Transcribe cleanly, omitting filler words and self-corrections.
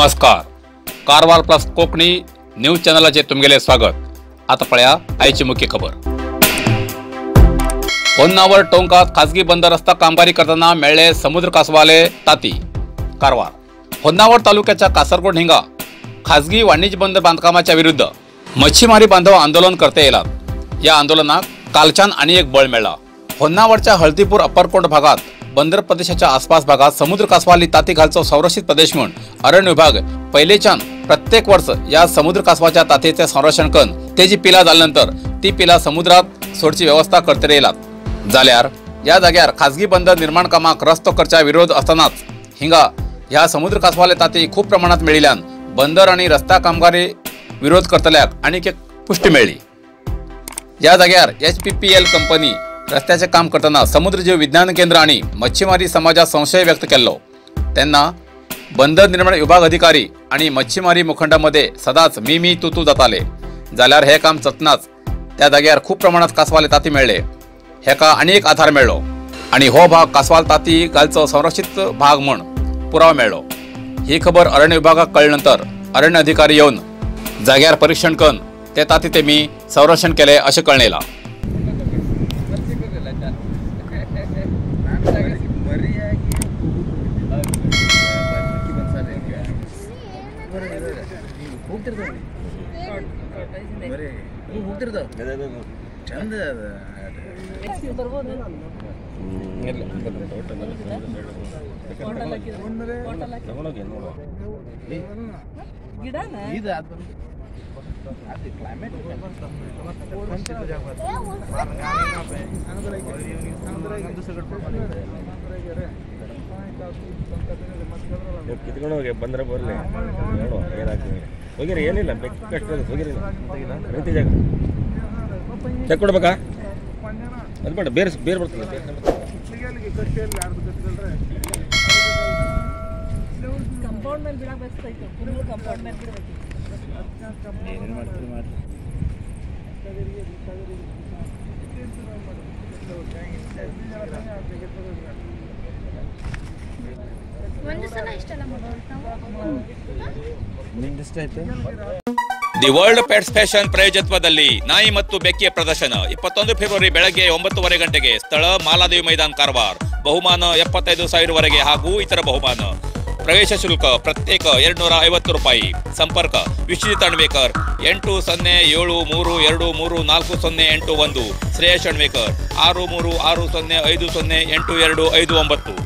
नमस्कार. Karwar plus Konkani news चॅनलचे तुमगेले स्वागत. आता पळया आयची मुख्य खबर. होन्नावर टोंकात खासगी बंदर रस्ता कामगारी करताना मेळ्ळे समुद्र कासवाले ताती. कारवार होन्नावर तालुक्याच्या कासरगोड हिंगा खासगी वाणिज्य बंदर बांधकामाच्या विरुद्ध मच्छीमारी बांधव आंदोलन करते येतात. या आंदोलनाक कालच्यान आणि एक बळ मेळ्ळा. होन्नावरच्या हळदीपूर अप्परकोंड भागात बंदर प्रदेशाच्या आसपास भागात समुद्र कासवाली ताती घालचो संरक्षित प्रदेश म्हणून अरण्य विभाग पहिलेच्यान प्रत्येक वर्ष या समुद्र कासवाच्या तातेचे संरक्षण करून तेजी पिला झाल्यानंतर ती पिला समुद्रात सोडची व्यवस्था करते येतात. जाल्यार या जाग्यार खासगी बंदर निर्माण कामाक रस्तो करच्या विरोध असतानाच हिंगा ह्या समुद्र कासवाले ताती खूप प्रमाणात मेळिल्ल्यान बंदर आणि रस्ता कामगारी विरोध करतल्याक आणीक एक पुष्टी मेळ्ळी. या जाग्यार HPPL कंपनी रस्त्याचे काम करताना समुद्रजीव विज्ञान केंद्र आणि मच्छीमारी समाजात संशय व्यक्त केलो. त्यांना बंदर निर्माण विभाग अधिकारी आणि मच्छीमारी मुखंडामध्ये सदाच मी तू जाताले. जाल्यार हे काम चतनाच त्या जाग्यार खूप प्रमाणात कासवाले ताती मेळ्ळे. हेका आणि एक आधार मेळ्ळो आणि हो भाग कासवाल ताती घालचो संरक्षित भाग म्हण पुरावा मेळ्ळो. ही खबर अरण्य विभागाक कळल्यानंतर अरण्य अधिकारी येऊन जाग्यार परीक्षण करून ते ताती तेमी संरक्षण केले असे कळलेला. ಬಂದ್ರೆ ಬರಲಿ ನೋಡುವ ಏನಾಗ್ತದೆ ಹೋಗಿರಿ ಏನಿಲ್ಲ ಬೇಕಷ್ಟು ಹೋಗಿರಿ ರೀತಿ ಜಾಗ ಚೆಕ್ ಕೊಡ್ಬೇಕಾ ಅದು ಬೇಡ ಬೇರೆ ಬೇರೆ ಬರ್ತದೆ ಕಂಪೌಂಡ್ ಮೇಲೆ ಬಿಡಕ್ಕೆ ಬರ್ತೈತೆ ಫುಲ್ ಕಂಪೌಂಡ್ ಮೇಲೆ ಬಿಡಬೇಕು ಏನೇನು ಮಾಡ್ತೀವಿ ಮಾಡಿ ದಿ ವರ್ಲ್ಡ್ ಪೆಟ್ಸ್ ಫ್ಯಾಷನ್ ಪ್ರಾಯೋಜಕತ್ವದಲ್ಲಿ ನಾಯಿ ಮತ್ತು ಬೆಕ್ಕಿಯ ಪ್ರದರ್ಶನ 21 ಫೆಬ್ರವರಿ ಬೆಳಗ್ಗೆ 9:30 ಗಂಟೆಗೆ. ಸ್ಥಳ ಮಾಲಾದೇವಿ ಮೈದಾನ ಕಾರವಾರ. ಬಹುಮಾನ 75,000 ವರೆಗೆ ಹಾಗೂ ಇತರ ಬಹುಮಾನ. ಪ್ರವೇಶ ಶುಲ್ಕ ಪ್ರತ್ಯೇಕ 250 ರೂಪಾಯಿ. ಸಂಪರ್ಕ ವಿಶ್ವಜಿತ್ ಅಣ್ವೇಕರ್ 8073234081. ಶ್ರೇಯಸ್ ಅಣ್ವೇಕರ್ 6360508259.